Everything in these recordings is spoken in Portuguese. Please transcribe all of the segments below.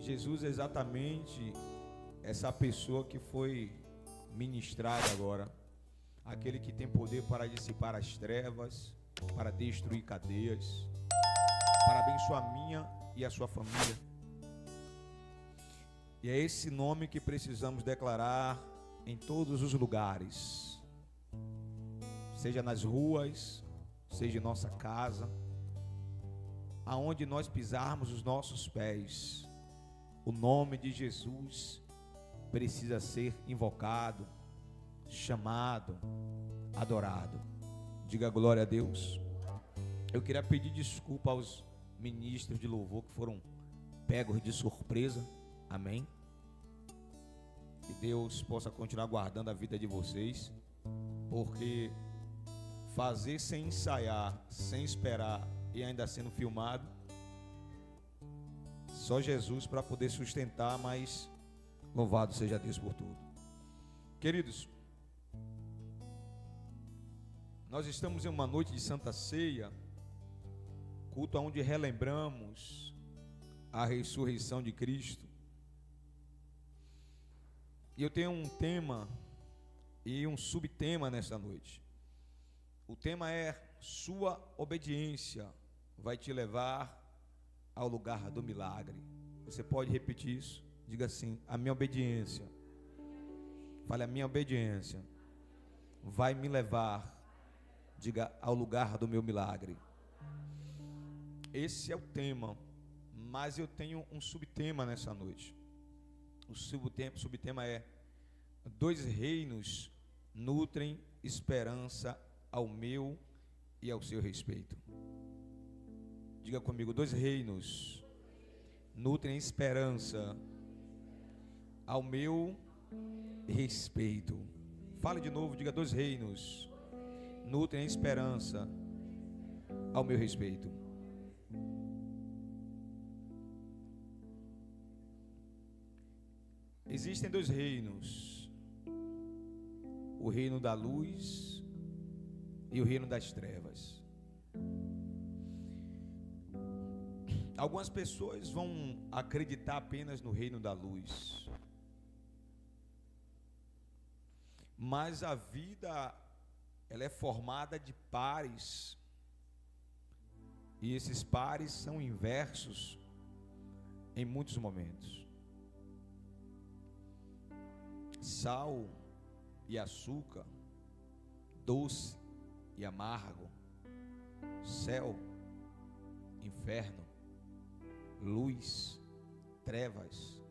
Jesus é exatamente essa pessoa que foi ministrada agora, aquele que tem poder para dissipar as trevas, para destruir cadeias, para abençoar a minha e a sua família. E é esse nome que precisamos declarar em todos os lugares, seja nas ruas, seja em nossa casa, aonde nós pisarmos os nossos pés, o nome de Jesus precisa ser invocado, chamado, adorado. Diga glória a Deus. Eu queria pedir desculpa aos ministros de louvor que foram pegos de surpresa. Amém? Que Deus possa continuar guardando a vida de vocês, porque fazer sem ensaiar, sem esperar e ainda sendo filmado, só Jesus para poder sustentar, mas louvado seja Deus por tudo. Queridos, nós estamos em uma noite de Santa Ceia, culto onde relembramos a ressurreição de Cristo. E eu tenho um tema e um subtema nesta noite. O tema é: sua obediência vai te levar ao lugar do milagre. Você pode repetir isso? Diga assim: a minha obediência. Fale: a minha obediência vai me levar, diga, ao lugar do meu milagre. Esse é o tema, mas eu tenho um subtema nessa noite. O subtema é: dois reinos nutrem esperança ao meu e ao seu respeito. Diga comigo: dois reinos nutrem esperança ao meu respeito. Fale de novo, diga: dois reinos nutrem esperança ao meu respeito. Existem dois reinos: o reino da luz e o reino das trevas. Algumas pessoas vão acreditar apenas no reino da luz, mas a vida, ela é formada de pares, e esses pares são inversos em muitos momentos. Sal e açúcar, doce e amargo, céu, inferno, luz, trevas,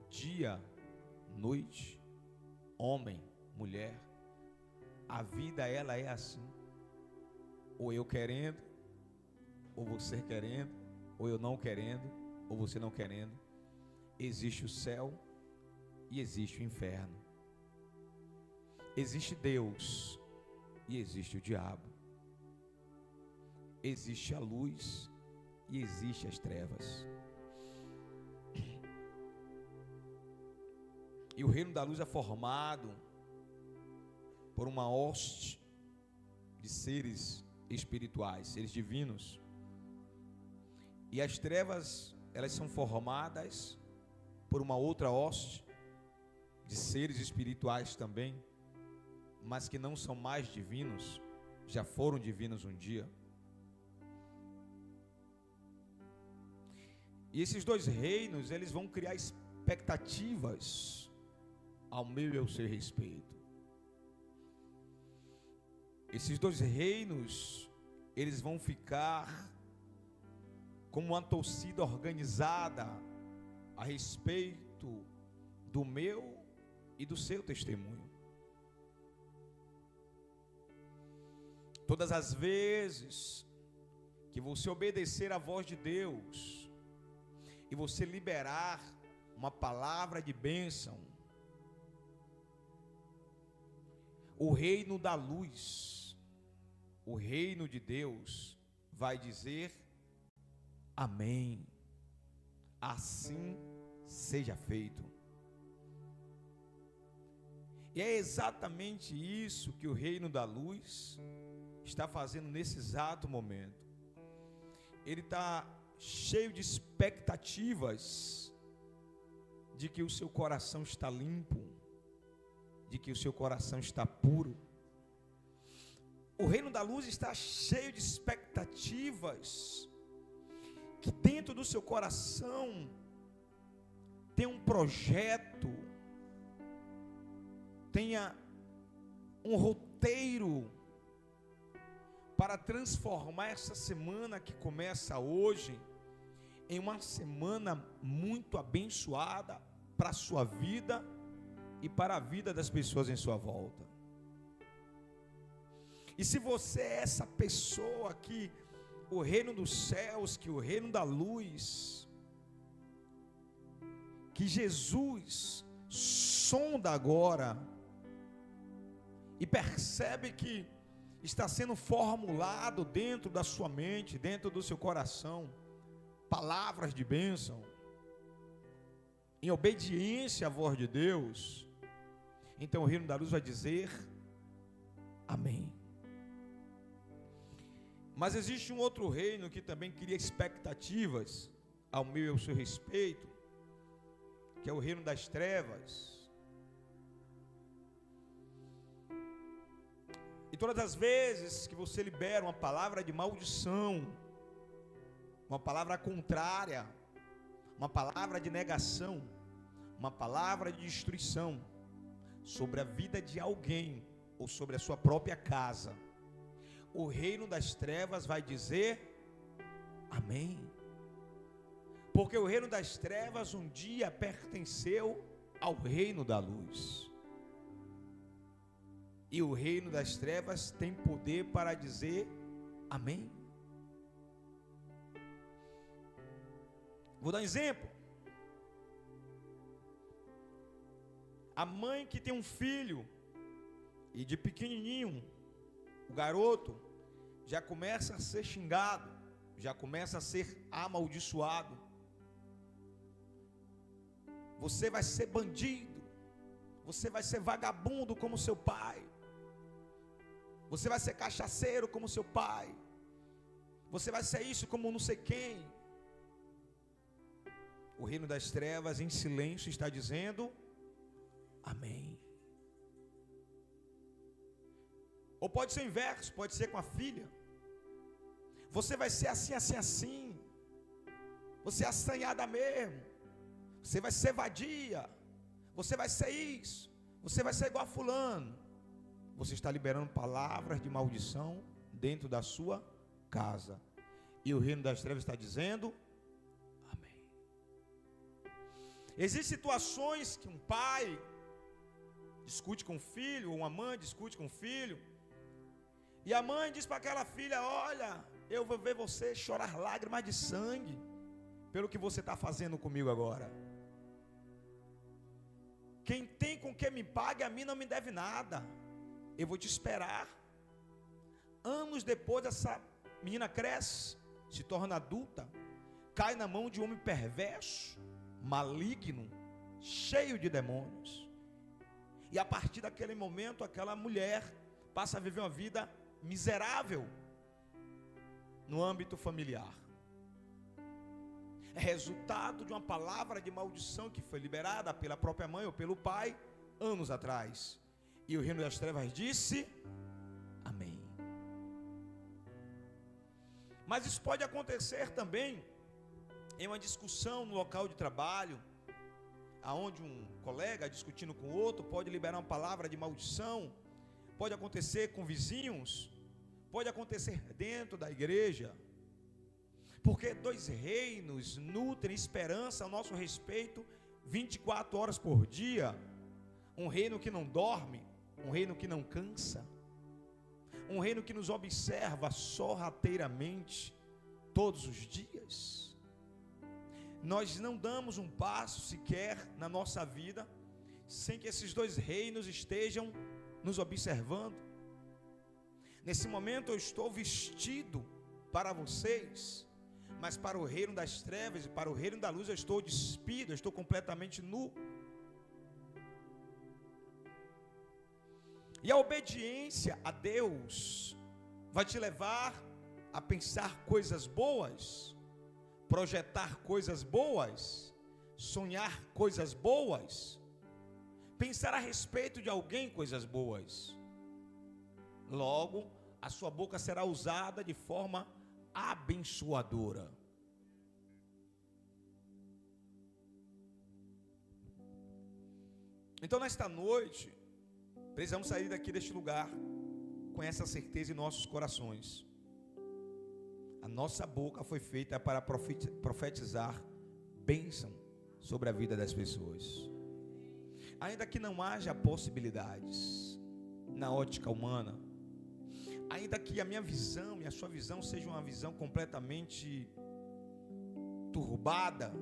dia, noite, homem, mulher. A vida, ela é assim, ou eu querendo, ou você querendo, ou eu não querendo, ou você não querendo. Existe o céu e existe o inferno. Existe Deus e existe o diabo. Existe a luz e existe as trevas. E o reino da luz é formado por uma hoste de seres espirituais, seres divinos. E as trevas, elas são formadas por uma outra hoste de seres espirituais também, mas que não são mais divinos, já foram divinos um dia. E esses dois reinos, eles vão criar expectativas ao meu e ao seu respeito. Esses dois reinos, eles vão ficar como uma torcida organizada a respeito do meu e do seu testemunho. Todas as vezes que você obedecer à voz de Deus e você liberar uma palavra de bênção, o reino da luz, o reino de Deus vai dizer amém, assim seja feito. E é exatamente isso que o reino da luz está fazendo nesse exato momento. Ele está cheio de expectativas de que o seu coração está limpo, de que o seu coração está puro. O reino da luz está cheio de expectativas, que dentro do seu coração tem um projeto, tenha um roteiro para transformar essa semana que começa hoje em uma semana muito abençoada para a sua vida e para a vida das pessoas em sua volta. E se você é essa pessoa que o reino dos céus, que o reino da luz, que Jesus sonda agora e percebe que está sendo formulado dentro da sua mente, dentro do seu coração, palavras de bênção, em obediência à voz de Deus, então o reino da luz vai dizer amém. Mas existe um outro reino que também cria expectativas ao meu e ao seu respeito, que é o reino das trevas. E todas as vezes que você libera uma palavra de maldição, uma palavra contrária, uma palavra de negação, uma palavra de destruição sobre a vida de alguém ou sobre a sua própria casa, o reino das trevas vai dizer amém. Porque o reino das trevas um dia pertenceu ao reino da luz. E o reino das trevas tem poder para dizer amém. Vou dar um exemplo. A mãe que tem um filho e de pequenininho, o garoto já começa a ser xingado, já começa a ser amaldiçoado. Você vai ser bandido, você vai ser vagabundo como seu pai, você vai ser cachaceiro como seu pai, você vai ser isso como não sei quem. O reino das trevas em silêncio está dizendo amém. Ou pode ser o inverso, pode ser com a filha. Você vai ser assim, assim, assim. Você é assanhada mesmo. Você vai ser vadia. Você vai ser isso. Você vai ser igual a fulano. Você está liberando palavras de maldição dentro da sua casa. E o reino das trevas está dizendo amém. Existem situações que um pai discute com o filho, ou uma mãe discute com o filho, e a mãe diz para aquela filha: olha, eu vou ver você chorar lágrimas de sangue pelo que você está fazendo comigo agora. Quem tem com que me pague, a mim não me deve nada. Eu vou te esperar. Anos depois, essa menina cresce, se torna adulta, cai na mão de um homem perverso, maligno, cheio de demônios. E a partir daquele momento, aquela mulher passa a viver uma vida miserável no âmbito familiar. É resultado de uma palavra de maldição que foi liberada pela própria mãe ou pelo pai anos atrás. E o reino das trevas disse amém. Mas isso pode acontecer também em uma discussão no local de trabalho, aonde um colega discutindo com outro pode liberar uma palavra de maldição. Pode acontecer com vizinhos, pode acontecer dentro da igreja, porque dois reinos nutrem esperança ao nosso respeito 24 horas por dia. Um reino que não dorme, um reino que não cansa, um reino que nos observa sorrateiramente todos os dias. Nós não damos um passo sequer na nossa vida sem que esses dois reinos estejam nos observando. Nesse momento eu estou vestido para vocês, mas para o reino das trevas e para o reino da luz eu estou despido, eu estou completamente nu. E a obediência a Deus vai te levar a pensar coisas boas, projetar coisas boas sonhar coisas boas, pensar a respeito de alguém coisas boas. Logo, a sua boca será usada de forma abençoadora. Então, nesta noite, precisamos sair daqui deste lugar com essa certeza em nossos corações. A nossa boca foi feita para profetizar bênção sobre a vida das pessoas. Ainda que não haja possibilidades na ótica humana, ainda que a minha visão e a sua visão seja uma visão completamente turbada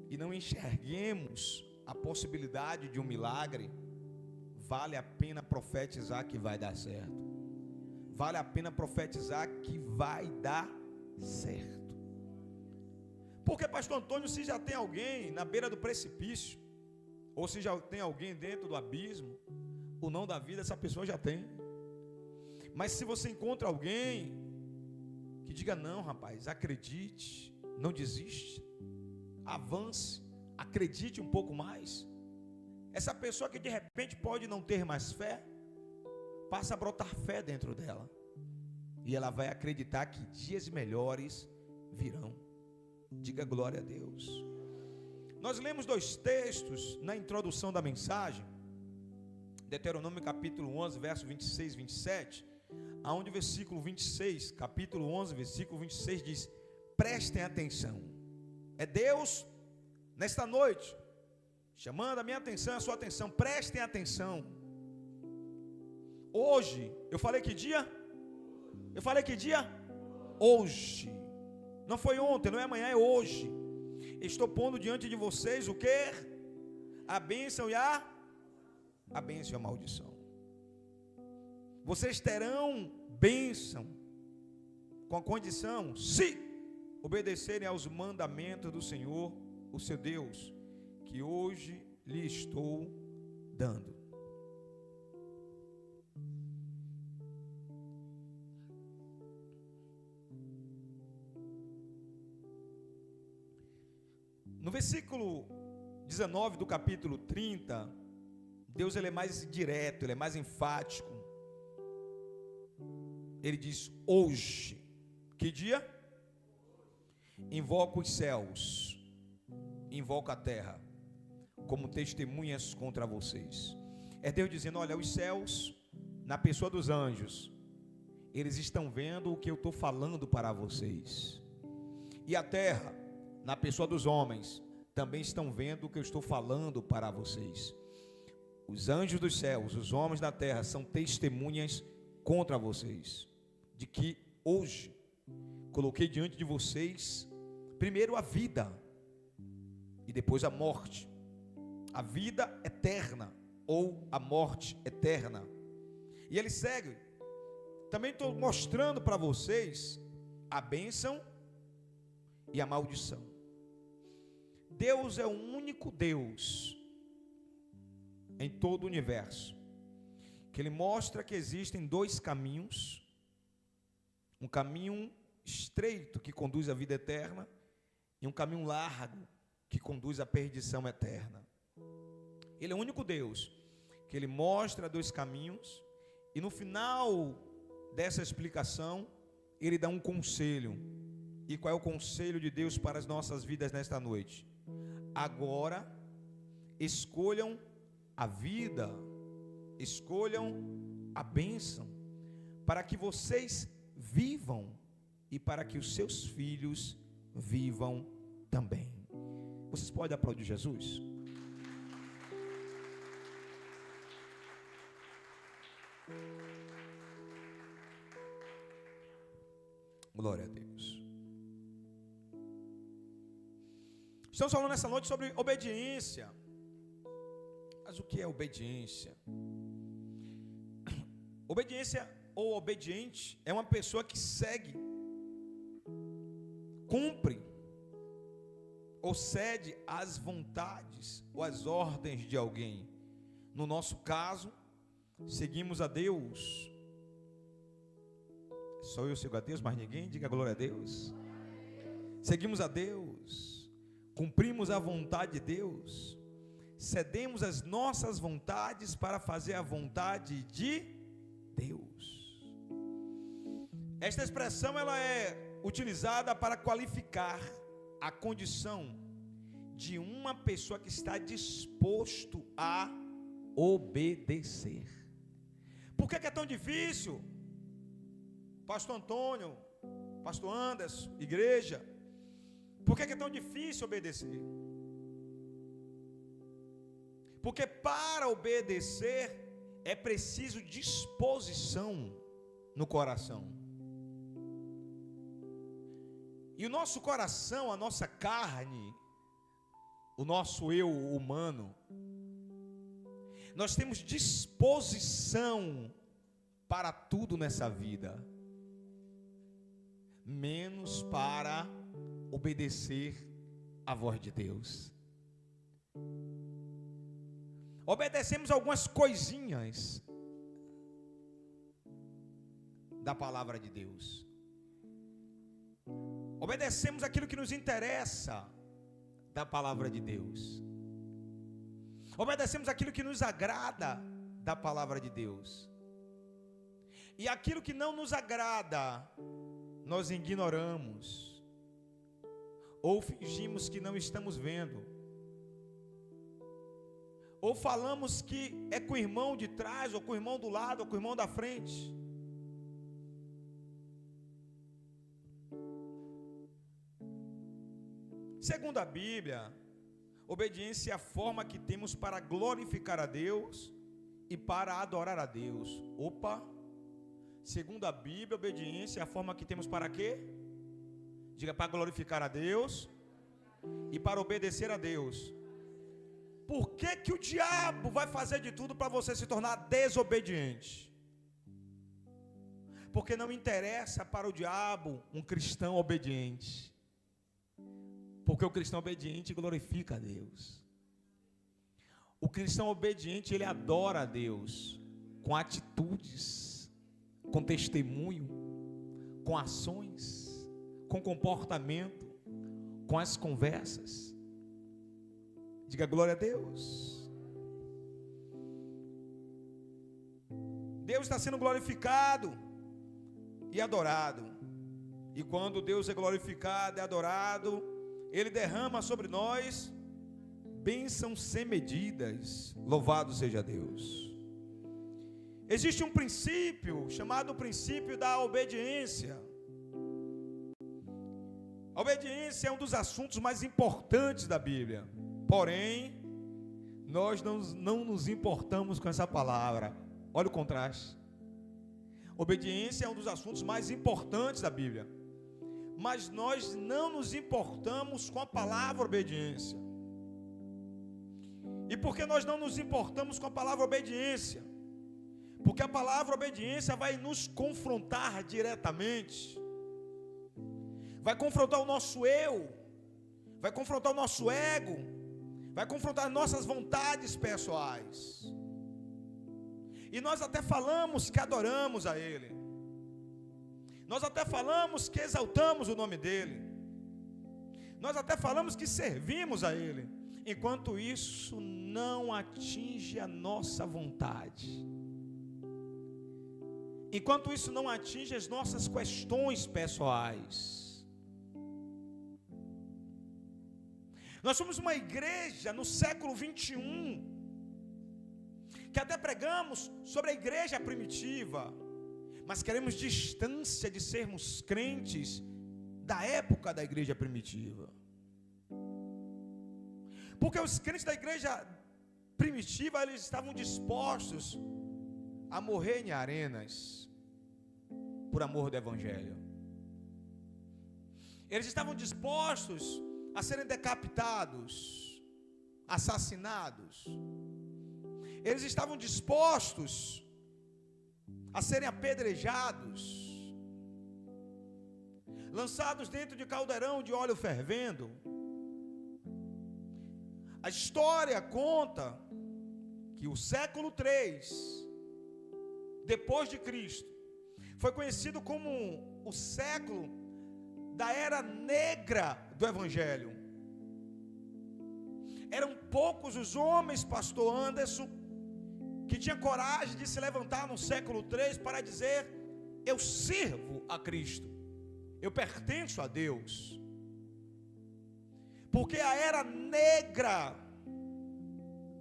e não enxerguemos a possibilidade de um milagre, vale a pena profetizar que vai dar certo. Vale a pena profetizar que vai dar certo. Porque, pastor Antônio, se já tem alguém na beira do precipício, ou se já tem alguém dentro do abismo, o não da vida essa pessoa já tem. Mas se você encontra alguém que diga: não, rapaz, acredite, não desiste, avance, acredite um pouco mais. Essa pessoa que de repente pode não ter mais fé, passa a brotar fé dentro dela, e ela vai acreditar que dias melhores virão. Diga glória a Deus. Nós lemos 2 textos na introdução da mensagem, Deuteronômio capítulo 11, verso 26 e 27, aonde o versículo 26, capítulo 11, versículo 26 diz: prestem atenção. É Deus nesta noite chamando a minha atenção, a sua atenção. Prestem atenção. Hoje, eu falei que dia? Eu falei que dia? Hoje. Não foi ontem, não é amanhã, é hoje. Estou pondo diante de vocês o que? A bênção e a bênção e a maldição. Vocês terão bênção com a condição, se obedecerem aos mandamentos do Senhor, o seu Deus, que hoje lhe estou dando. No versículo 19 do capítulo 30, Deus ele é mais direto, ele é mais enfático. Ele diz: hoje, que dia? Invoco os céus, invoco a terra, como testemunhas contra vocês. É Deus dizendo: olha, os céus, na pessoa dos anjos, eles estão vendo o que eu estou falando para vocês. E a terra, na pessoa dos homens, também estão vendo o que eu estou falando para vocês. Os anjos dos céus, os homens da terra, são testemunhas contra vocês, de que hoje coloquei diante de vocês, primeiro a vida, e depois a morte, a vida eterna, ou a morte eterna. E ele segue: também estou mostrando para vocês a bênção e a maldição. Deus é o único Deus em todo o universo que ele mostra que existem 2 caminhos, um caminho estreito que conduz à vida eterna e um caminho largo que conduz à perdição eterna. Ele é o único Deus que ele mostra 2 caminhos, e no final dessa explicação ele dá um conselho. E qual é o conselho de Deus para as nossas vidas nesta noite? Agora escolham a vida, escolham a bênção, para que vocês vivam e para que os seus filhos vivam também. Vocês podem aplaudir Jesus? Glória a Deus. Estamos falando nessa noite sobre obediência. Mas o que é obediência? Obediência ou obediente é uma pessoa que segue, cumpre ou cede às vontades ou às ordens de alguém. No nosso caso, seguimos a Deus. Só eu sigo a Deus, mas ninguém. Diga glória a Deus. Seguimos a Deus. cumprimos a vontade de Deus, cedemos as nossas vontades para fazer a vontade de Deus. Esta expressão ela é utilizada para qualificar a condição de uma pessoa que está disposto a obedecer. Por que é tão difícil? Pastor Antônio, Pastor Anderson, igreja, por que é tão difícil obedecer? Porque para obedecer é preciso disposição no coração. E o nosso coração, a nossa carne, o nosso eu humano, nós temos disposição para tudo nessa vida, menos para obedecer à voz de Deus. Obedecemos algumas coisinhas da palavra de Deus. Obedecemos aquilo que nos interessa da palavra de Deus. Obedecemos aquilo que nos agrada da palavra de Deus. E aquilo que não nos agrada, nós ignoramos. Ou fingimos que não estamos vendo. Ou falamos que é com o irmão de trás, ou com o irmão do lado, ou com o irmão da frente. Segundo a Bíblia, obediência é a forma que temos para glorificar a Deus e para adorar a Deus. Opa! Segundo a Bíblia, obediência é a forma que temos para quê? Diga, para glorificar a Deus e para obedecer a Deus. Por que o diabo vai fazer de tudo para você se tornar desobediente? Porque não interessa para o diabo um cristão obediente. Porque o cristão obediente glorifica a Deus. O cristão obediente, ele adora a Deus com atitudes, com testemunho, com ações, com comportamento, com as conversas. Diga glória a Deus. Deus está sendo glorificado e adorado. E quando Deus é glorificado e adorado, Ele derrama sobre nós bênçãos sem medidas. Louvado seja Deus. Existe um princípio chamado princípio da obediência. A obediência é um dos assuntos mais importantes da Bíblia. Porém, nós não nos importamos com essa palavra. Olha o contraste. Obediência é um dos assuntos mais importantes da Bíblia. Mas nós não nos importamos com a palavra obediência. E por que nós não nos importamos com a palavra obediência? Porque a palavra obediência vai nos confrontar diretamente. Vai confrontar o nosso eu. Vai confrontar o nosso ego. Vai confrontar nossas vontades pessoais. E nós até falamos que adoramos a Ele. Nós até falamos que exaltamos o nome dEle. Nós até falamos que servimos a Ele. Enquanto isso não atinge a nossa vontade. Enquanto isso não atinge as nossas questões pessoais. Nós somos uma igreja no século 21, que até pregamos sobre a igreja primitiva, mas queremos distância de sermos crentes da época da igreja primitiva. Porque os crentes da igreja primitiva, eles estavam dispostos a morrer em arenas por amor do evangelho. Eles estavam dispostos a serem decapitados, assassinados. Eles estavam dispostos a serem apedrejados, lançados dentro de caldeirão de óleo fervendo. A história conta que o século 3 depois de Cristo foi conhecido como o século da era negra do Evangelho. Eram poucos os homens, pastor Anderson, que tinham coragem de se levantar no século 3 para dizer: eu sirvo a Cristo, eu pertenço a Deus. Porque a era negra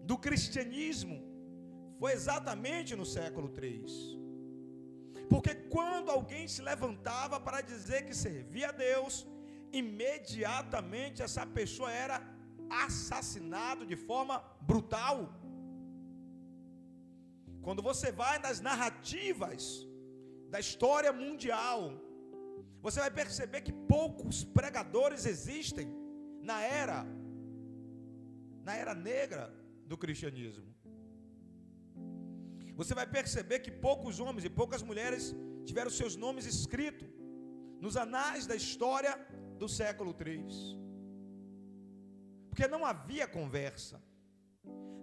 do cristianismo foi exatamente no século 3. Porque quando alguém se levantava para dizer que servia a Deus, imediatamente essa pessoa era assassinado de forma brutal. Quando você vai nas narrativas da história mundial, você vai perceber que poucos pregadores existem na era negra do cristianismo. Você vai perceber que poucos homens e poucas mulheres tiveram seus nomes escritos nos anais da história do século 3. Porque não havia conversa,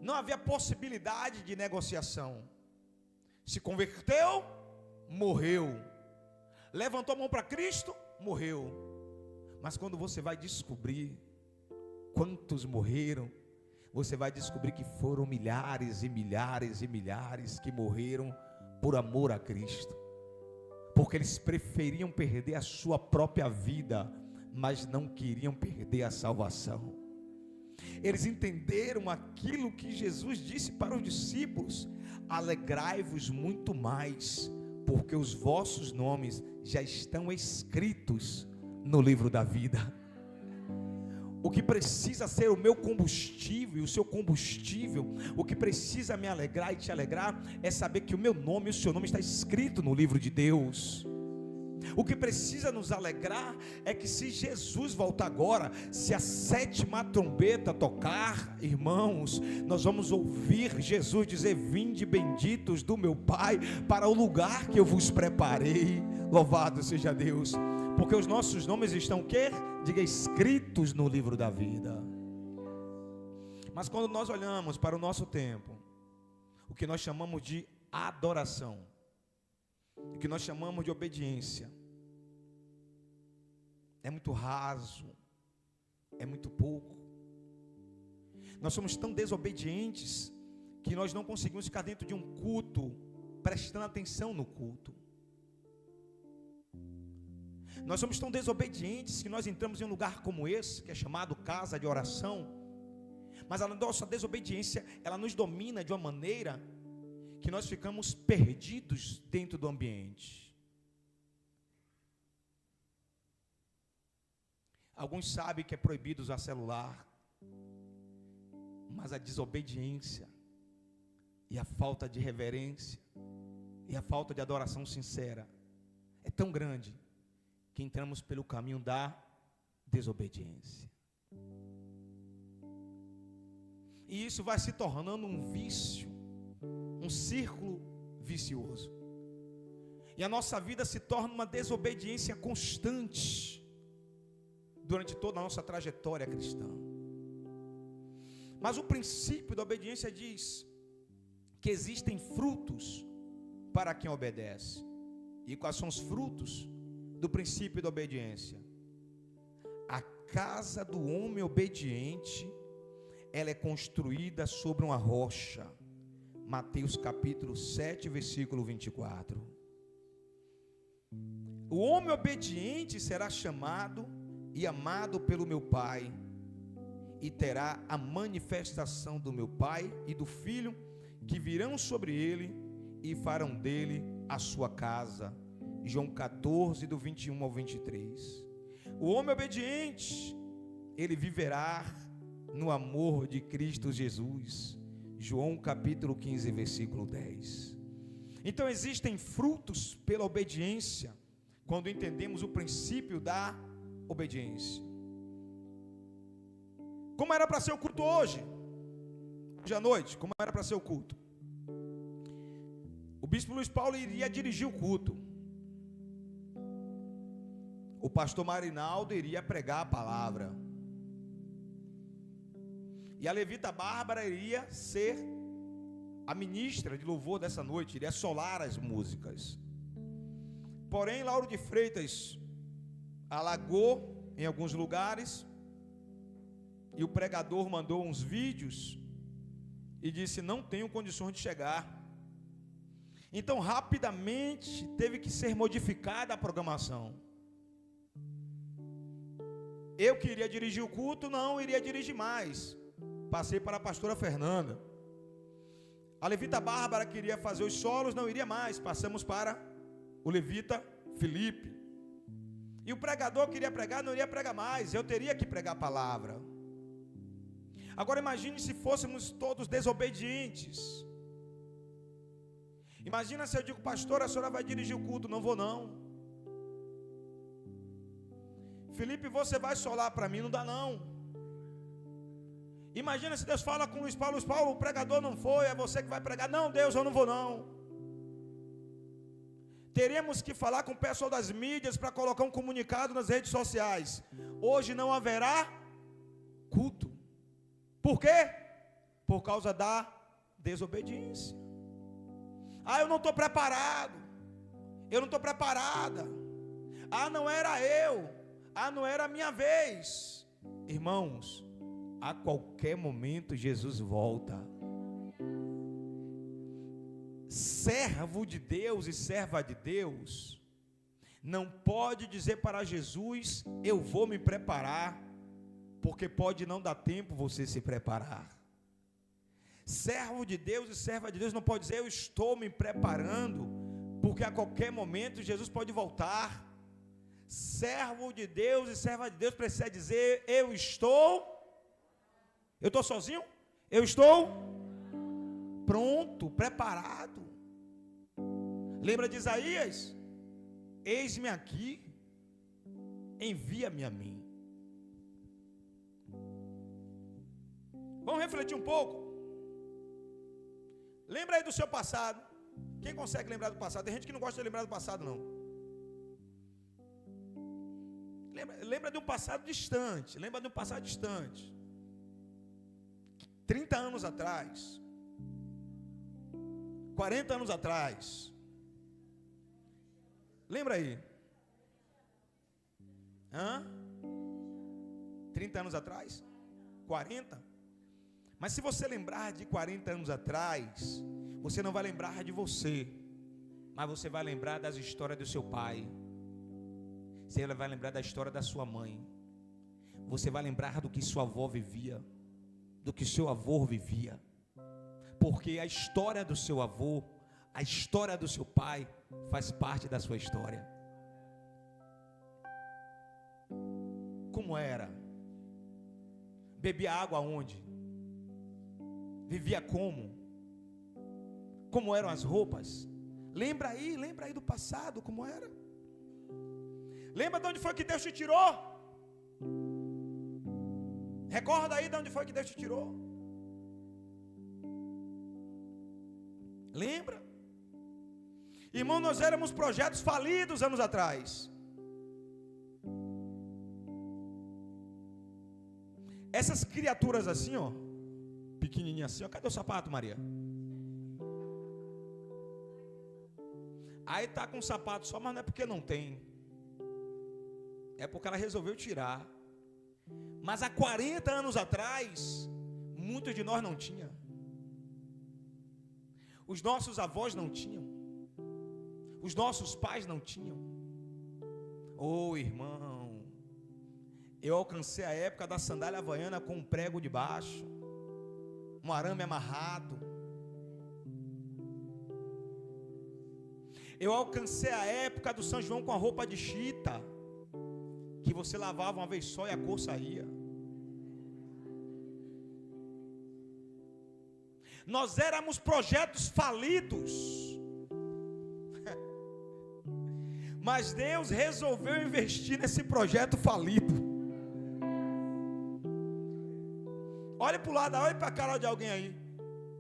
não havia possibilidade de negociação. Se converteu, morreu. Levantou a mão para Cristo, morreu. Mas quando você vai descobrir quantos morreram, você vai descobrir que foram milhares e milhares e milhares que morreram por amor a Cristo, porque eles preferiam perder a sua própria vida, mas não queriam perder a salvação. Eles entenderam aquilo que Jesus disse para os discípulos: alegrai-vos muito mais, porque os vossos nomes já estão escritos no livro da vida. O que precisa ser o meu combustível e o seu combustível, o que precisa me alegrar e te alegrar, é saber que o meu nome e o seu nome está escrito no livro de Deus. O que precisa nos alegrar é que se Jesus voltar agora, se a 7ª trombeta tocar, irmãos, nós vamos ouvir Jesus dizer: vinde benditos do meu Pai para o lugar que eu vos preparei. Louvado seja Deus, porque os nossos nomes estão o quê? Diga, escritos no livro da vida. Mas quando nós olhamos para o nosso tempo, o que nós chamamos de adoração, o que nós chamamos de obediência, é muito raso, é muito pouco. Nós somos tão desobedientes que nós não conseguimos ficar dentro de um culto prestando atenção no culto. Nós somos tão desobedientes que nós entramos em um lugar como esse, que é chamado casa de oração, mas a nossa desobediência, ela nos domina de uma maneira que nós ficamos perdidos dentro do ambiente. Alguns sabem que é proibido usar celular, mas a desobediência e a falta de reverência e a falta de adoração sincera é tão grande que entramos pelo caminho da desobediência. E isso vai se tornando um vício, um círculo vicioso. E a nossa vida se torna uma desobediência constante durante toda a nossa trajetória cristã. Mas o princípio da obediência diz que existem frutos para quem obedece. E quais são os frutos do princípio da obediência? A casa do homem obediente, ela é construída sobre uma rocha. Mateus capítulo 7, versículo 24. O homem obediente será chamado e amado pelo meu Pai, e terá a manifestação do meu Pai e do Filho, que virão sobre ele e farão dele a sua casa. João 14, do 21 ao 23. O homem obediente, ele viverá no amor de Cristo Jesus. João capítulo 15, versículo 10. Então existem frutos pela obediência, quando entendemos o princípio da obediência. Como era para ser o culto hoje? Hoje à noite, como era para ser o culto? O bispo Luiz Paulo iria dirigir o culto. O pastor Marinaldo iria pregar a palavra. E a levita Bárbara iria ser a ministra de louvor dessa noite, iria solar as músicas. Porém, Lauro de Freitas alagou em alguns lugares, E o pregador mandou uns vídeos e disse: não tenho condições de chegar. Então rapidamente teve que ser modificada a programação. Eu que iria dirigir o culto, não iria dirigir mais. Passei para a pastora Fernanda. A levita Bárbara queria fazer os solos, não iria mais. Passamos para o levita Felipe. E o pregador queria pregar, não iria pregar mais. Eu teria que pregar a palavra. Agora imagine se fôssemos todos desobedientes. Imagina se eu digo: pastor, a senhora vai dirigir o culto. Não vou não. Felipe, você vai solar para mim? Não dá não. Imagina se Deus fala com Luiz Paulo: Luiz Paulo, o pregador não foi, é você que vai pregar. Não, Deus, eu não vou não. Teríamos que falar com o pessoal das mídias para colocar um comunicado nas redes sociais: hoje não haverá culto. Por quê? Por causa da desobediência. Eu não estou preparado. Eu não estou preparada. Não era eu. Não era a minha vez. Irmãos, a qualquer momento Jesus volta. Servo de Deus e serva de Deus não pode dizer para Jesus: eu vou me preparar, porque pode não dar tempo você se preparar. Servo de Deus e serva de Deus não pode dizer: eu estou me preparando, porque a qualquer momento Jesus pode voltar. Servo de Deus e serva de Deus precisa dizer: eu estou sozinho? Eu estou pronto, preparado. Lembra de Isaías? Eis-me aqui, envia-me a mim. Vamos refletir um pouco. Lembra aí do seu passado. Quem consegue lembrar do passado? Tem gente que não gosta de lembrar do passado, não. Lembra de um passado distante. Lembra de um passado distante. 30 anos atrás. 40 anos atrás. Lembra aí? 30 anos atrás? 40? Mas se você lembrar de 40 anos atrás, você não vai lembrar de você, mas você vai lembrar das histórias do seu pai. Você vai lembrar da história da sua mãe. Você vai lembrar do que sua avó vivia, do que seu avô vivia. Porque a história do seu avô, a história do seu pai, faz parte da sua história. Como era? Bebia água onde? Vivia como? Como eram as roupas? Lembra aí do passado, como era? Lembra de onde foi que Deus te tirou? Recorda aí de onde foi que Deus te tirou? Lembra? Irmão, nós éramos projetos falidos anos atrás. Essas criaturas assim, ó, pequenininhas assim, ó, cadê o sapato, Maria? Aí tá com o sapato só, mas não é porque não tem. É porque ela resolveu tirar. Mas há 40 anos atrás, muitos de nós não tinham. Os nossos avós não tinham. Os nossos pais não tinham. Irmão, eu alcancei a época da sandália havaiana com um prego debaixo, um arame amarrado. Eu alcancei a época do São João com a roupa de chita, que você lavava uma vez só e a cor saía. Nós éramos projetos falidos, mas Deus resolveu investir nesse projeto falido. Olha para o lado, olha para a cara de alguém aí.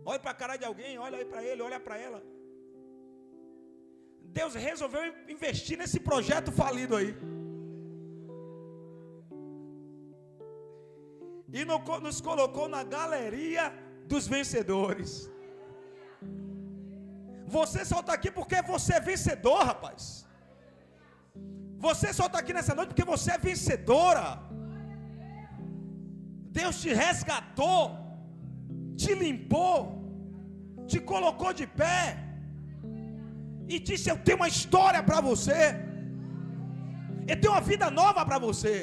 Olha para a cara de alguém, olha aí para ele, olha para ela. Deus resolveu investir nesse projeto falido aí. E nos colocou na galeria dos vencedores. Você só está aqui porque você é vencedor, rapaz. Você só está aqui nessa noite porque você é vencedora. Deus te resgatou, te limpou, te colocou de pé e disse: eu tenho uma história para você, eu tenho uma vida nova para você.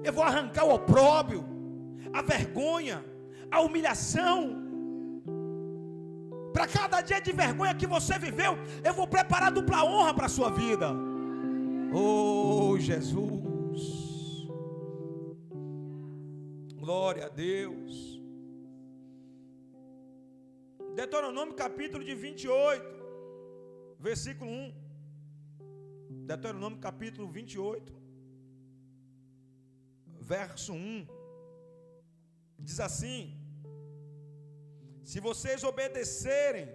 Eu vou arrancar o opróbrio, a vergonha, a humilhação. Para cada dia de vergonha que você viveu, eu vou preparar dupla honra para a sua vida. Oh, Jesus. Glória a Deus. Deuteronômio capítulo de 28, versículo 1. Deuteronômio capítulo 28, verso 1. Diz assim: se vocês obedecerem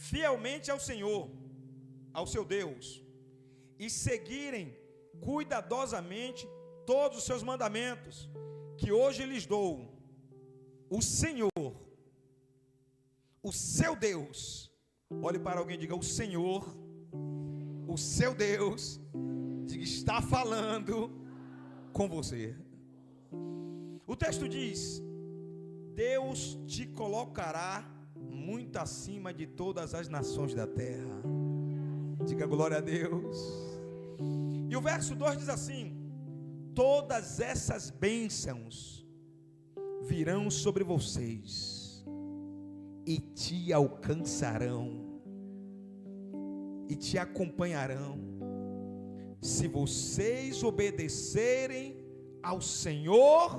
fielmente ao Senhor, ao seu Deus, e seguirem cuidadosamente todos os seus mandamentos, que hoje lhes dou, o Senhor, o seu Deus, olhe para alguém e diga: o Senhor, o seu Deus, diga, está falando com você. O texto diz: Deus te colocará muito acima de todas as nações da terra. Diga glória a Deus. E o verso 2 diz assim: todas essas bênçãos virão sobre vocês e te alcançarão e te acompanharão, se vocês obedecerem ao Senhor,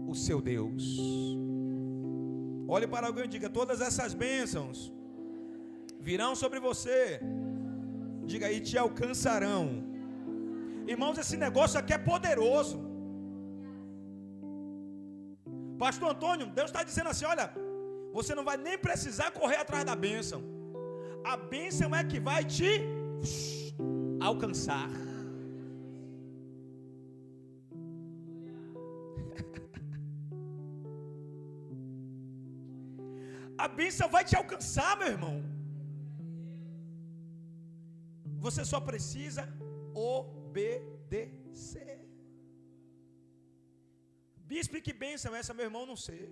o seu Deus. Olhe para alguém e diga: todas essas bênçãos virão sobre você, diga, e te alcançarão. Irmãos, esse negócio aqui é poderoso. Pastor Antônio, Deus está dizendo assim: olha, você não vai nem precisar correr atrás da bênção. A bênção é que vai te alcançar. A bênção vai te alcançar, meu irmão. Você só precisa obedecer. Bispo, que bênção é essa, meu irmão? Não sei.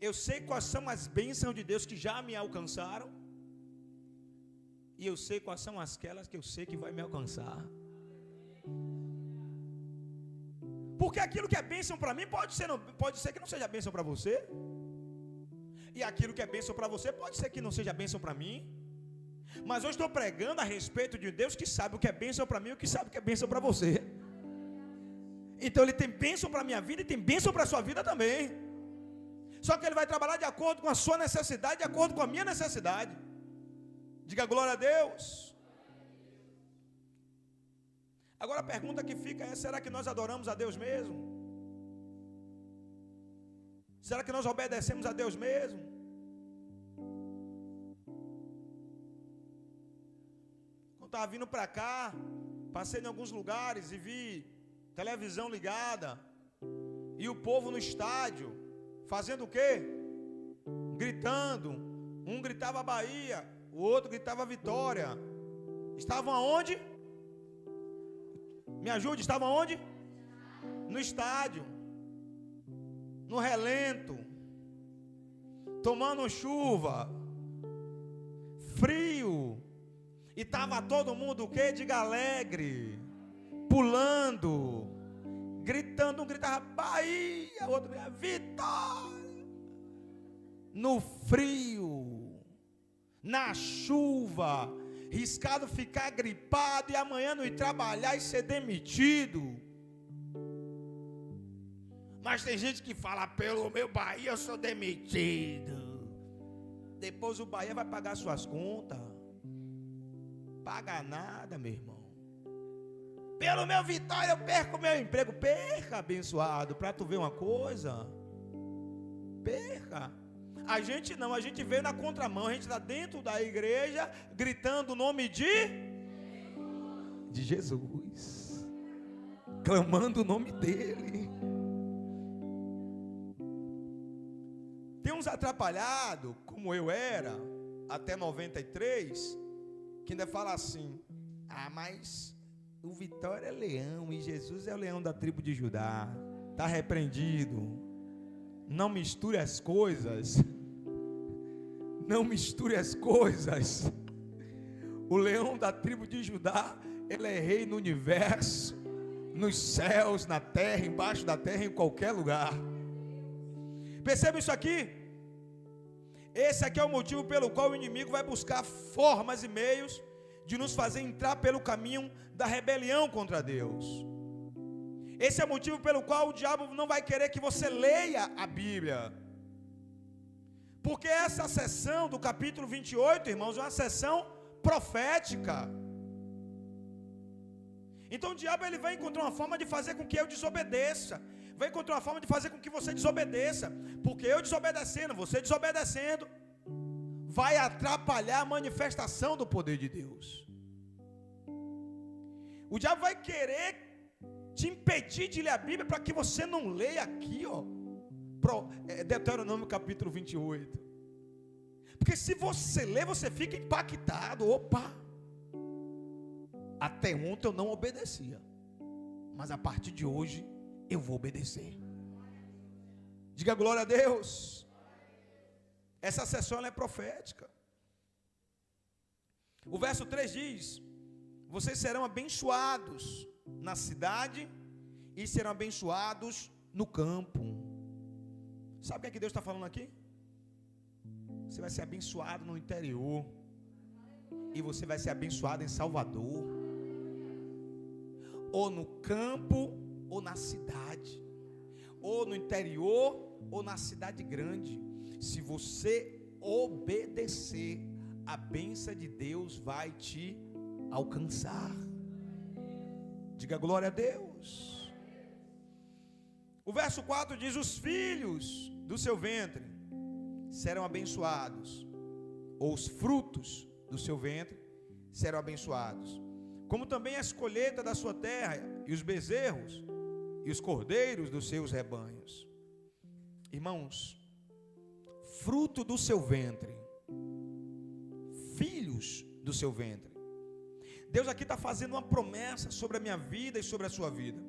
Eu sei quais são as bênçãos de Deus que já me alcançaram, e eu sei quais são aquelas que eu sei que vai me alcançar. Porque aquilo que é bênção para mim pode ser que não seja bênção para você. E aquilo que é bênção para você pode ser que não seja bênção para mim. Mas eu estou pregando a respeito de Deus que sabe o que é bênção para mim e o que sabe o que é bênção para você. Então Ele tem bênção para a minha vida e tem bênção para a sua vida também. Só que Ele vai trabalhar de acordo com a sua necessidade, de acordo com a minha necessidade. Diga glória a Deus. Agora a pergunta que fica é: será que nós adoramos a Deus mesmo? Será que nós obedecemos a Deus mesmo? Quando estava vindo para cá, passei em alguns lugares e vi televisão ligada, e o povo no estádio, fazendo o quê? Gritando. Um gritava Bahia, o outro gritava Vitória. Estavam aonde? Me ajude, estavam aonde? No estádio, no relento, tomando chuva, frio, e estava todo mundo o quê? Diga alegre, pulando, gritando. Um gritava Bahia, o outro gritava Vitória. No frio, na chuva, riscado ficar gripado e amanhã não ir trabalhar e ser demitido. Mas tem gente que fala: pelo meu Bahia eu sou demitido. Depois o Bahia vai pagar suas contas. Paga nada, meu irmão. Pelo meu Vitória eu perco meu emprego. Perca, abençoado, para tu ver uma coisa. Perca. A gente não, a gente veio na contramão. A gente está dentro da igreja gritando o nome de Jesus, clamando o nome dele. Tem uns atrapalhados, como eu era, até 93, que ainda fala assim: ah, mas o Vitória é leão e Jesus é o leão da tribo de Judá. Está repreendido. Não misture as coisas. Não misture as coisas. O leão da tribo de Judá, ele é rei no universo, nos céus, na terra, embaixo da terra, em qualquer lugar. Perceba isso aqui. Esse aqui é o motivo pelo qual o inimigo vai buscar formas e meios de nos fazer entrar pelo caminho da rebelião contra Deus. Esse é o motivo pelo qual o diabo não vai querer que você leia a Bíblia. Porque essa sessão do capítulo 28, irmãos, é uma sessão profética. Então o diabo ele vai encontrar uma forma de fazer com que eu desobedeça. Vai encontrar uma forma de fazer com que você desobedeça. Porque eu desobedecendo, você desobedecendo, vai atrapalhar a manifestação do poder de Deus. O diabo vai querer te impedir de ler a Bíblia para que você não leia aqui, ó. Deuteronômio capítulo 28. Porque se você ler, você fica impactado. Opa! Até ontem eu não obedecia, mas a partir de hoje eu vou obedecer. Diga glória a Deus. Essa sessão ela é profética. O verso 3 diz: vocês serão abençoados na cidade e serão abençoados no campo. Sabe o que é que Deus está falando aqui? Você vai ser abençoado no interior e você vai ser abençoado em Salvador, ou no campo ou na cidade, ou no interior ou na cidade grande. Se você obedecer, a bênção de Deus vai te alcançar. Diga glória a Deus. O verso 4 diz: os filhos do seu ventre serão abençoados, ou os frutos do seu ventre serão abençoados, como também as colheitas da sua terra, e os bezerros, e os cordeiros dos seus rebanhos. Irmãos, fruto do seu ventre, filhos do seu ventre. Deus aqui está fazendo uma promessa sobre a minha vida e sobre a sua vida,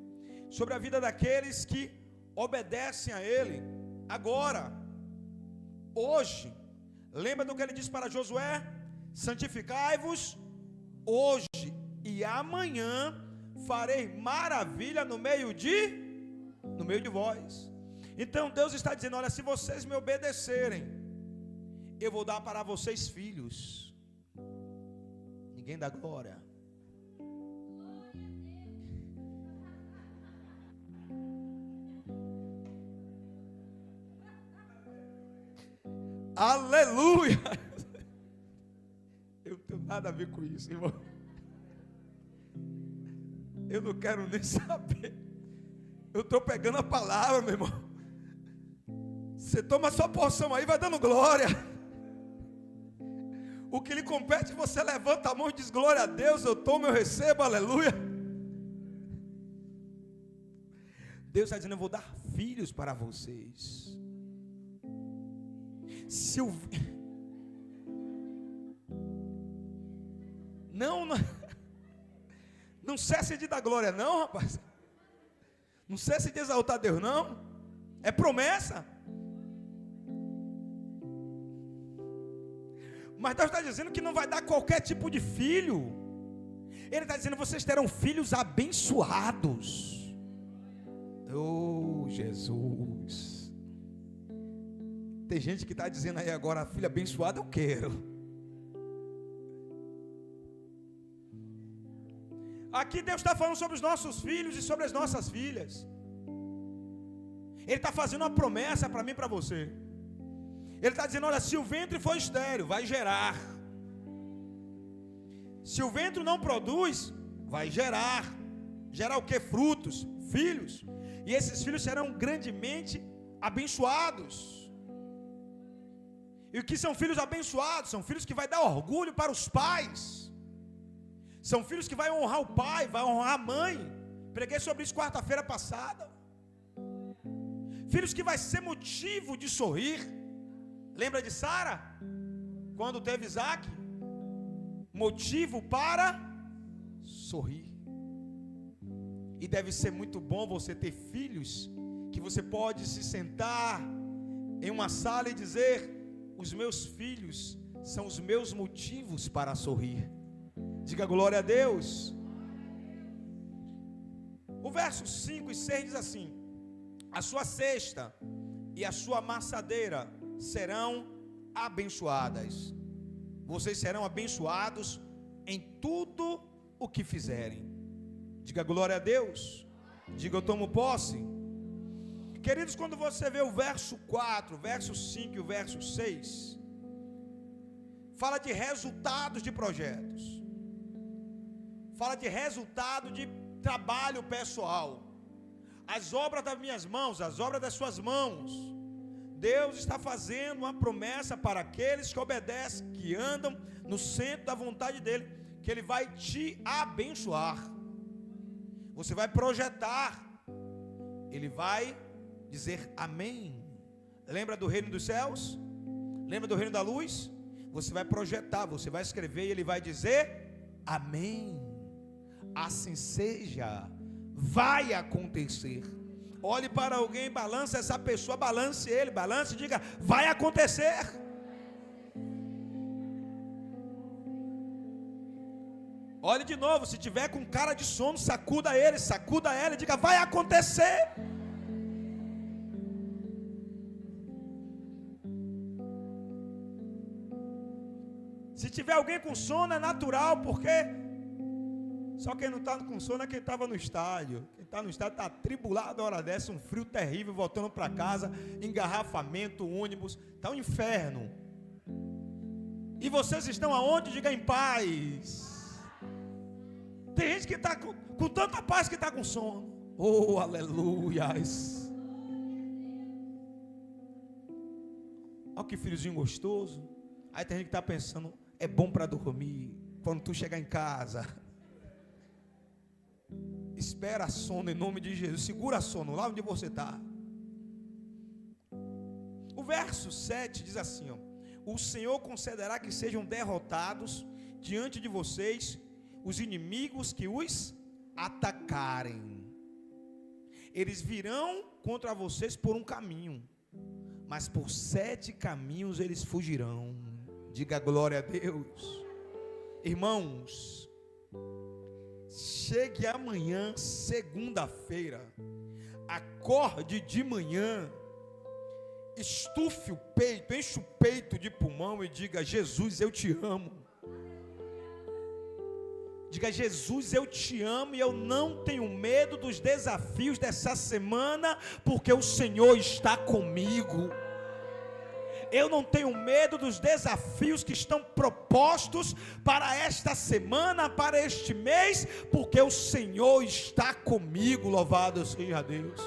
sobre a vida daqueles que obedecem a Ele agora, hoje. Lembra do que Ele disse para Josué? Santificai-vos hoje, e amanhã farei maravilha no meio de vós. Então Deus está dizendo: olha, se vocês me obedecerem, eu vou dar para vocês filhos. Ninguém dá glória. Aleluia. Eu não tenho nada a ver com isso, irmão. Eu não quero nem saber. Eu estou pegando a palavra, meu irmão. Você toma a sua porção aí, vai dando glória. O que lhe compete, você levanta a mão e diz: glória a Deus, eu tomo, eu recebo, aleluia. Deus está dizendo: eu vou dar filhos para vocês. Se eu... Não cesse de dar glória não, rapaz. Não cesse de exaltar Deus não. É promessa. Mas Deus está dizendo que não vai dar qualquer tipo de filho. Ele está dizendo: vocês terão filhos abençoados. Oh, Jesus. Tem gente que está dizendo aí agora: filho abençoado eu quero. Aqui Deus está falando sobre os nossos filhos e sobre as nossas filhas. Ele está fazendo uma promessa para mim e para você. Ele está dizendo: olha, se o ventre for estéril, vai gerar. Se o ventre não produz, vai gerar. Gerar o que? Frutos, filhos. E esses filhos serão grandemente abençoados. E o que são filhos abençoados? São filhos que vai dar orgulho para os pais. São filhos que vai honrar o pai, vai honrar a mãe. Preguei sobre isso quarta-feira passada. Filhos que vai ser motivo de sorrir. Lembra de Sara? Quando teve Isaac? motivo para sorrir. E deve ser muito bom você ter filhos que você pode se sentar em uma sala e dizer: os meus filhos são os meus motivos para sorrir. Diga glória a Deus. O verso 5 e 6 diz assim: a sua cesta e a sua amassadeira serão abençoadas. Vocês serão abençoados em tudo o que fizerem. Diga glória a Deus. Diga eu tomo posse. Queridos, quando você vê o verso 4, o verso 5 e o verso 6, fala de resultados de projetos, fala de resultado de trabalho pessoal. As obras das minhas mãos, as obras das suas mãos. Deus está fazendo uma promessa para aqueles que obedecem, que andam no centro da vontade dEle, que Ele vai te abençoar. Você vai projetar, Ele vai dizer amém. Lembra do reino dos céus? Lembra do reino da luz? Você vai projetar, você vai escrever e Ele vai dizer amém. Assim seja, vai acontecer. Olhe para alguém, balance essa pessoa, balance ele, balance e diga: vai acontecer. Olhe de novo, se tiver com cara de sono, sacuda ele, sacuda ela e diga: vai acontecer. Se tiver alguém com sono é natural, porque só quem não está com sono é quem estava no estádio. Quem está no estádio está atribulado a hora dessa, um frio terrível, voltando para casa, engarrafamento, ônibus, está um inferno. E vocês estão aonde? Diga: em paz. Tem gente que está com tanta paz que está com sono. Oh, aleluias. Olha que filhozinho gostoso. Aí tem gente que está pensando: é bom para dormir. Quando tu chegar em casa, espera sono em nome de Jesus. Segura sono lá onde você está. O verso 7 diz assim, ó: o Senhor concederá que sejam derrotados diante de vocês os inimigos que os atacarem. Eles virão contra vocês por um caminho, mas por 7 caminhos eles fugirão. Diga glória a Deus. Irmãos, chegue amanhã, segunda-feira, acorde de manhã, estufe o peito, enche o peito de pulmão e diga: Jesus, eu te amo. Diga: Jesus, eu te amo e eu não tenho medo dos desafios dessa semana, porque o Senhor está comigo. Eu não tenho medo dos desafios que estão propostos para esta semana, para este mês, porque o Senhor está comigo, louvado seja Deus.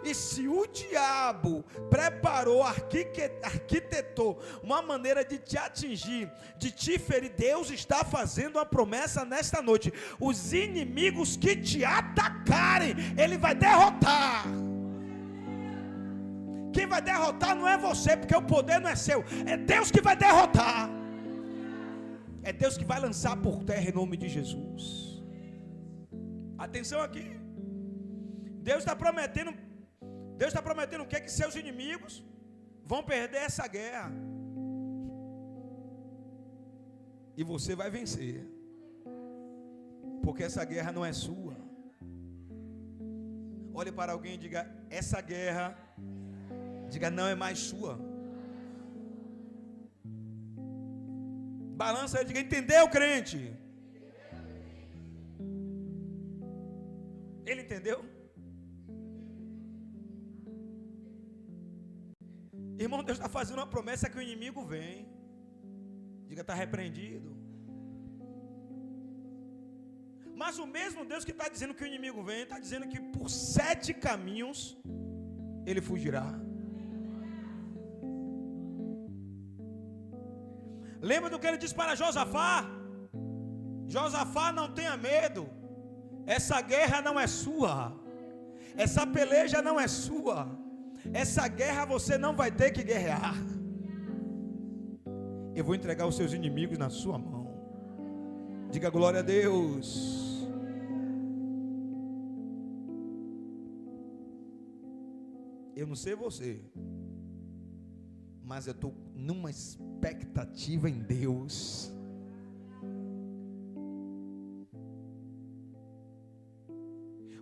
E se o diabo preparou, arquitetou uma maneira de te atingir, de te ferir, Deus está fazendo uma promessa nesta noite: os inimigos que te atacarem, Ele vai derrotar. Quem vai derrotar não é você, porque o poder não é seu, é Deus que vai derrotar. É Deus que vai lançar por terra em nome de Jesus. Atenção aqui. Deus está prometendo o quê? Que seus inimigos vão perder essa guerra. E você vai vencer. Porque essa guerra não é sua. Olhe para alguém e diga: essa guerra, diga, não é mais sua. Balança e diga: entendeu, crente? Ele entendeu? Irmão, Deus está fazendo uma promessa que o inimigo vem. Diga: está repreendido. Mas o mesmo Deus que está dizendo que o inimigo vem, está dizendo que por 7 caminhos ele fugirá. Lembra do que ele disse para Josafá? Josafá, não tenha medo. Essa guerra não é sua. Essa peleja não é sua. Essa guerra você não vai ter que guerrear. Eu vou entregar os seus inimigos na sua mão. Diga glória a Deus. Eu não sei você, mas eu estou numa expectativa em Deus.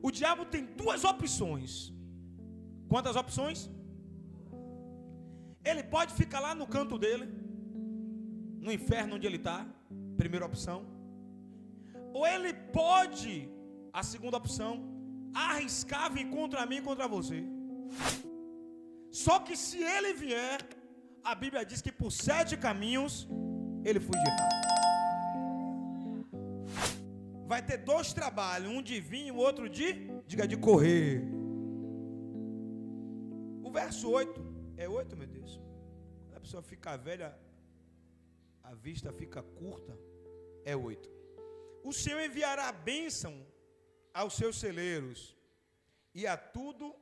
O diabo tem duas opções. Quantas opções? Ele pode ficar lá no canto dele, no inferno onde ele está, primeira opção. Ou ele pode, a segunda opção, arriscar vir contra mim e contra você. Só que se ele vier, a Bíblia diz que por 7 caminhos ele fugirá. Vai ter 2 trabalhos, um de vir e o outro de correr. O verso 8, é 8, meu Deus. Quando a pessoa fica velha, a vista fica curta, é 8. O Senhor enviará a bênção aos seus celeiros e a tudo.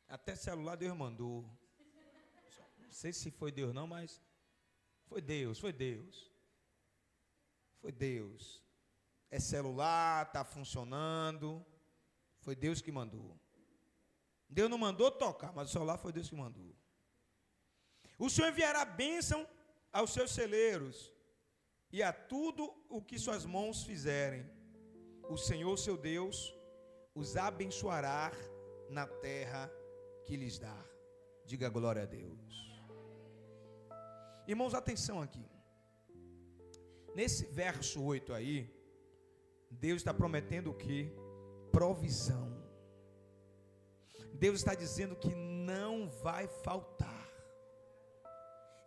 Até celular Deus mandou. Não sei se foi Deus não, mas foi Deus. Foi Deus. É celular, está funcionando. Foi Deus que mandou. Deus não mandou tocar, mas o celular foi Deus que mandou. O Senhor enviará bênção aos seus celeiros e a tudo o que suas mãos fizerem. O Senhor, seu Deus, os abençoará na terra que lhes dá. Diga glória a Deus. Irmãos, atenção aqui. Nesse verso 8 aí, Deus está prometendo o quê? Provisão. Deus está dizendo que não vai faltar.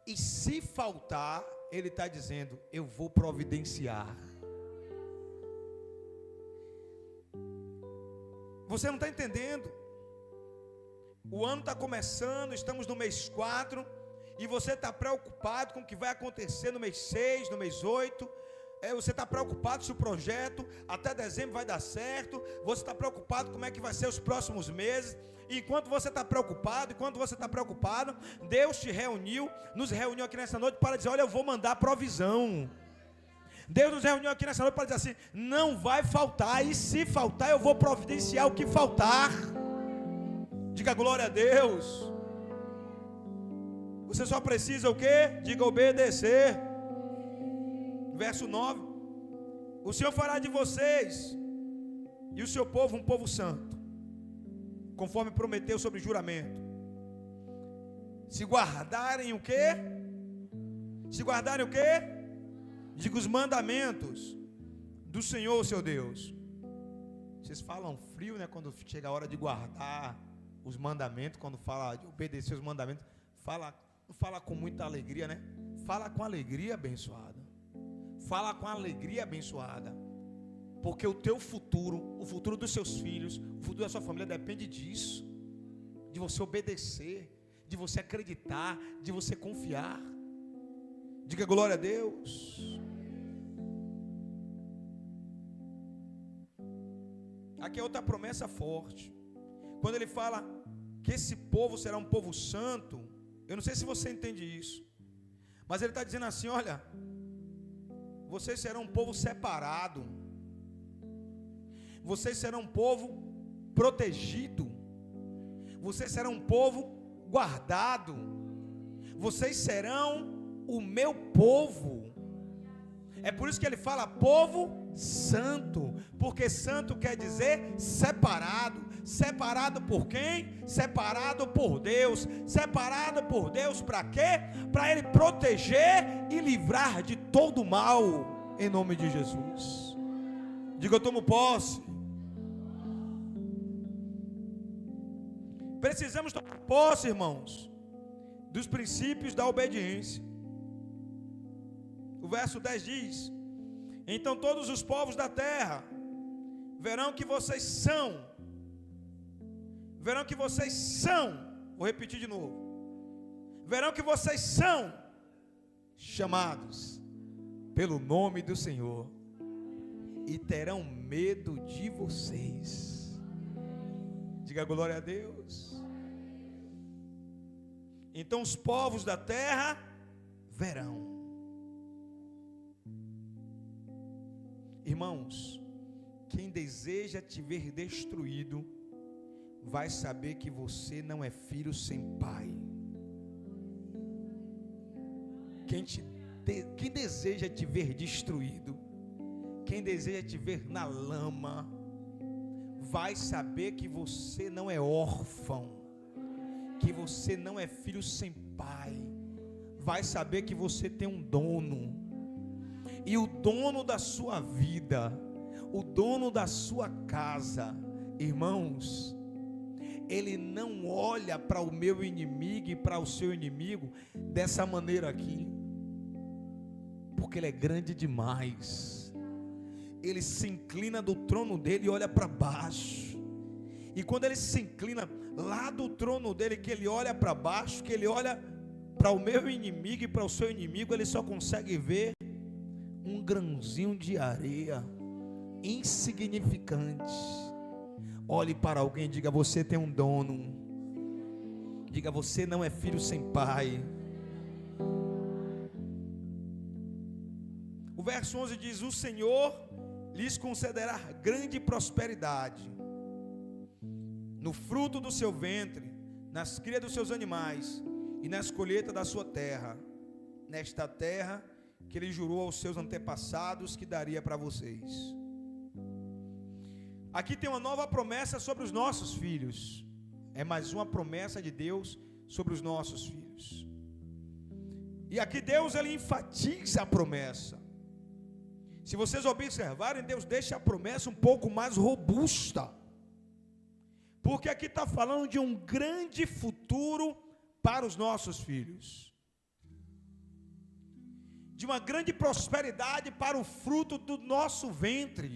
E se faltar, Ele está dizendo, eu vou providenciar. Você não está entendendo? O ano está começando, estamos no mês 4, e você está preocupado com o que vai acontecer no mês 6, no mês 8. Você está preocupado se o projeto até dezembro vai dar certo. Você está preocupado como é que vai ser os próximos meses. E enquanto você está preocupado, Deus nos reuniu aqui nessa noite para dizer, olha, eu vou mandar provisão. Deus nos reuniu aqui nessa noite para dizer assim, não vai faltar, e se faltar eu vou providenciar o que faltar. Diga glória a Deus. Você só precisa o quê? Diga obedecer. Verso 9. O Senhor fará de vocês e o seu povo um povo santo, conforme prometeu sobre juramento. Se guardarem o quê? Se guardarem o quê? Diga os mandamentos do Senhor, seu Deus. Vocês falam frio, né? Quando chega a hora de guardar os mandamentos, quando fala de obedecer os mandamentos, não fala com muita alegria, né? Fala com alegria, abençoada. Fala com alegria, abençoada. Porque o teu futuro, o futuro dos seus filhos, o futuro da sua família depende disso. De você obedecer, de você acreditar, de você confiar. Diga glória a Deus. Aqui é outra promessa forte. Quando ele fala que esse povo será um povo santo, eu não sei se você entende isso, mas ele está dizendo assim, olha, vocês serão um povo separado, vocês serão um povo protegido, vocês serão um povo guardado, vocês serão o meu povo. É por isso que ele fala povo santo, porque santo quer dizer separado. Separado por quem? Separado por Deus. Separado por Deus para quê? Para Ele proteger e livrar de todo mal, em nome de Jesus. Diga, eu tomo posse. Precisamos tomar posse, irmãos, dos princípios da obediência. O verso 10 diz: então todos os povos da terra verão que vocês são, vou repetir de novo, verão que vocês são chamados pelo nome do Senhor e terão medo de vocês. Diga glória a Deus. Então os povos da terra verão. Irmãos, quem deseja te ver destruído, vai saber que você não é filho sem pai. Quem deseja te ver destruído, quem deseja te ver na lama, vai saber que você não é órfão, que você não é filho sem pai. Vai saber que você tem um dono, e o dono da sua vida, o dono da sua casa, irmãos, ele não olha para o meu inimigo e para o seu inimigo dessa maneira aqui, porque ele é grande demais. Ele se inclina do trono dele e olha para baixo. E quando ele se inclina lá do trono dele, que ele olha para baixo, que ele olha para o meu inimigo e para o seu inimigo, ele só consegue ver um grãozinho de areia insignificante. Olhe para alguém e diga: você tem um dono. Diga: você não é filho sem pai. O verso 11 diz: o Senhor lhes concederá grande prosperidade no fruto do seu ventre, nas crias dos seus animais e nas colheitas da sua terra, nesta terra que ele jurou aos seus antepassados que daria para vocês. Aqui tem uma nova promessa sobre os nossos filhos. É mais uma promessa de Deus sobre os nossos filhos. E aqui Deus, ele enfatiza a promessa. Se vocês observarem, Deus deixa a promessa um pouco mais robusta, porque aqui está falando de um grande futuro para os nossos filhos, de uma grande prosperidade para o fruto do nosso ventre.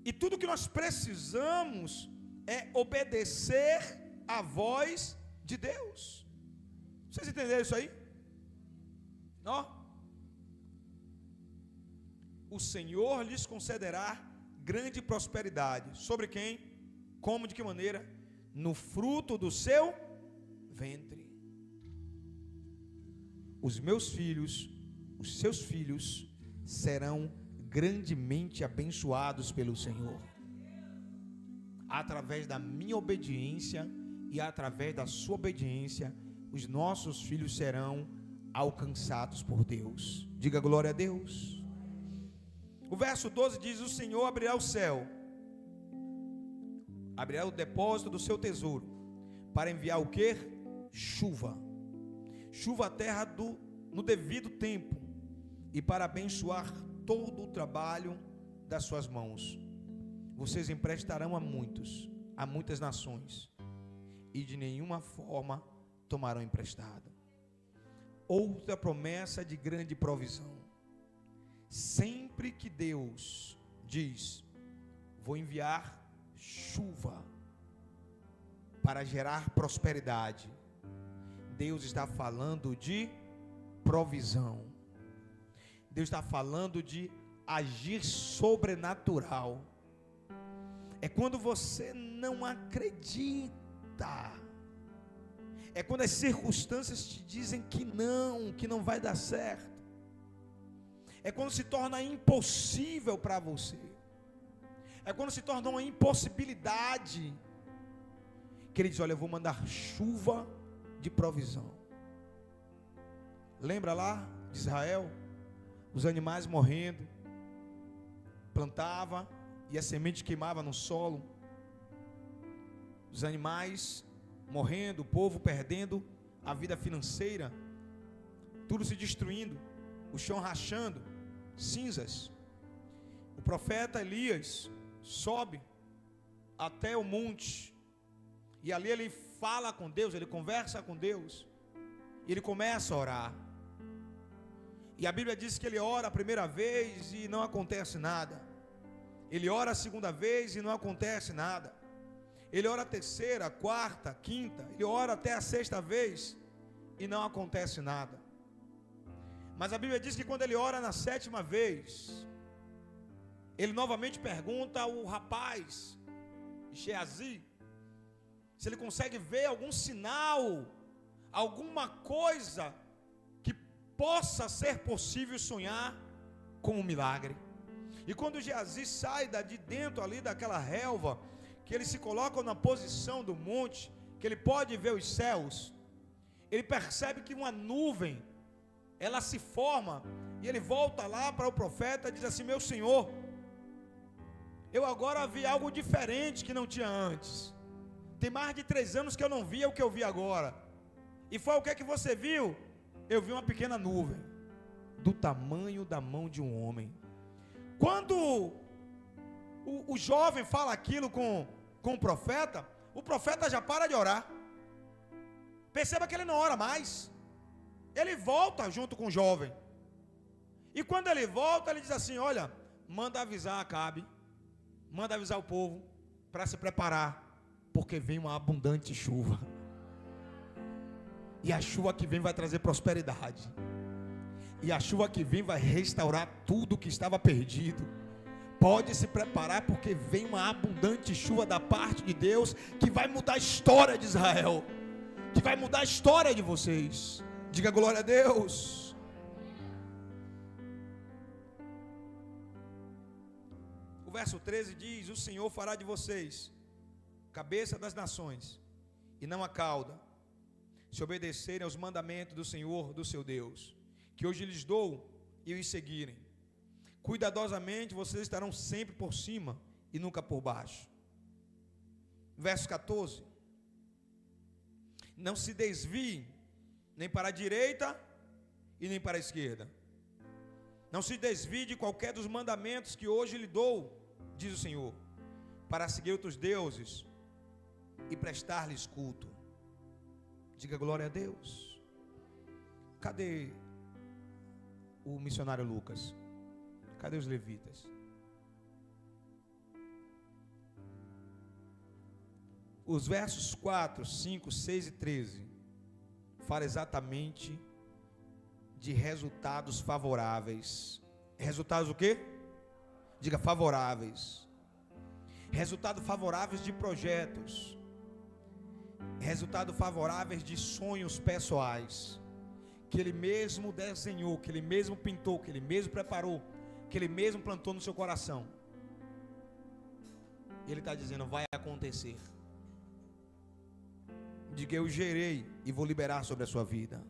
E tudo que nós precisamos é obedecer à voz de Deus. Vocês entenderam isso aí? Não? O Senhor lhes concederá grande prosperidade. Sobre quem? Como? De que maneira? No fruto do seu ventre. Os meus filhos, os seus filhos, serão grandemente abençoados pelo Senhor, através da minha obediência e através da sua obediência. Os nossos filhos serão alcançados por Deus. Diga glória a Deus. O verso 12 diz: o Senhor abrirá o céu, abrirá o depósito do seu tesouro, para enviar o que? Chuva à terra no devido tempo, e para abençoar todo o trabalho das suas mãos. Vocês emprestarão a muitas nações, e de nenhuma forma tomarão emprestado. Outra promessa de grande provisão. Sempre que Deus diz: vou enviar chuva para gerar prosperidade, Deus está falando de provisão. Deus está falando de agir sobrenatural. É quando você não acredita, é quando as circunstâncias te dizem que não vai dar certo, é quando se torna impossível para você, é quando se torna uma impossibilidade, que Ele diz: olha, eu vou mandar chuva de provisão. Lembra lá de Israel? Os animais morrendo, plantava e a semente queimava no solo, os animais morrendo, o povo perdendo a vida financeira, tudo se destruindo, o chão rachando, cinzas. O profeta Elias sobe até o monte, e ali ele fala com Deus, ele conversa com Deus, e ele começa a orar. E a Bíblia diz que ele ora a primeira vez e não acontece nada. Ele ora a segunda vez e não acontece nada. Ele ora a terceira, a quarta, a quinta. Ele ora até a sexta vez e não acontece nada. Mas a Bíblia diz que quando ele ora na sétima vez, ele novamente pergunta ao rapaz Geazi se ele consegue ver algum sinal, alguma coisa que possa ser possível sonhar com um milagre. E quando Geazi sai de dentro ali daquela relva, que ele se coloca na posição do monte, que ele pode ver os céus, ele percebe que uma nuvem, ela se forma, e ele volta lá para o profeta e diz assim: meu senhor, eu agora vi algo diferente que não tinha antes. Tem mais de 3 anos que eu não via o que eu vi agora. E foi o que é que você viu? Eu vi uma pequena nuvem, do tamanho da mão de um homem. Quando o jovem fala aquilo com o profeta já para de orar. Perceba que ele não ora mais. Ele volta junto com o jovem. E quando ele volta, ele diz assim: olha, manda avisar Acabe, manda avisar o povo para se preparar, porque vem uma abundante chuva. E a chuva que vem vai trazer prosperidade. E a chuva que vem vai restaurar tudo que estava perdido. Pode se preparar, porque vem uma abundante chuva da parte de Deus, que vai mudar a história de Israel, que vai mudar a história de vocês. Diga glória a Deus. O verso 13 diz: o Senhor fará de vocês cabeça das nações, e não a cauda, se obedecerem aos mandamentos do Senhor, do seu Deus, que hoje lhes dou, e os seguirem. Cuidadosamente vocês estarão sempre por cima e nunca por baixo. Verso 14: não se desvie nem para a direita e nem para a esquerda. Não se desvie de qualquer dos mandamentos que hoje lhe dou, diz o Senhor, para seguir outros deuses e prestar-lhes culto. Diga glória a Deus. Cadê o missionário Lucas? Cadê os levitas? Os versos 4, 5, 6 e 13 falam exatamente de resultados favoráveis. Resultados o quê? Diga favoráveis. Resultados favoráveis de projetos. Resultados favoráveis de sonhos pessoais, que ele mesmo desenhou, que ele mesmo pintou, que ele mesmo preparou, que ele mesmo plantou no seu coração. E ele está dizendo: vai acontecer. Diga: eu gerei e vou liberar sobre a sua vida.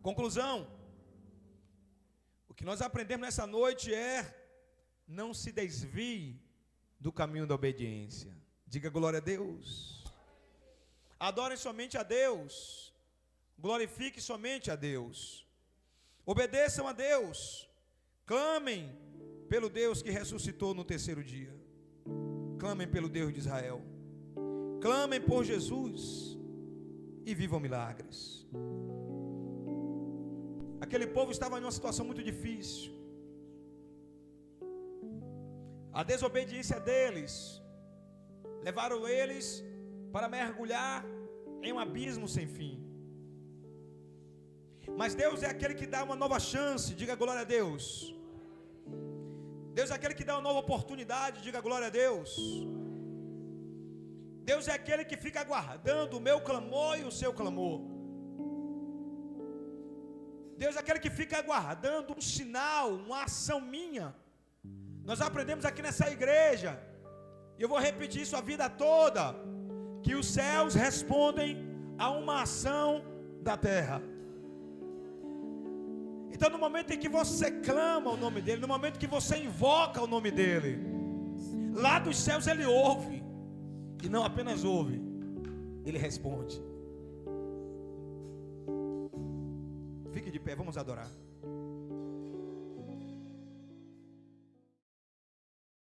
Conclusão: o que nós aprendemos nessa noite é: não se desvie do caminho da obediência. Diga glória a Deus. Adorem somente a Deus, glorifiquem somente a Deus, obedeçam a Deus, clamem pelo Deus que ressuscitou no 3º dia, clamem pelo Deus de Israel, clamem por Jesus e vivam milagres. Aquele povo estava em uma situação muito difícil. A desobediência deles levaram eles para mergulhar em um abismo sem fim. Mas Deus é aquele que dá uma nova chance. Diga glória a Deus. Deus é aquele que dá uma nova oportunidade. Diga glória a Deus. Deus é aquele que fica aguardando o meu clamor e o seu clamor. Deus é aquele que fica aguardando um sinal, uma ação minha. Nós aprendemos aqui nessa igreja, e eu vou repetir isso a vida toda, que os céus respondem a uma ação da terra. Então, no momento em que você clama o nome dele, no momento que você invoca o nome dele, lá dos céus ele ouve, e não apenas ouve, ele responde. Fique de pé, vamos adorar.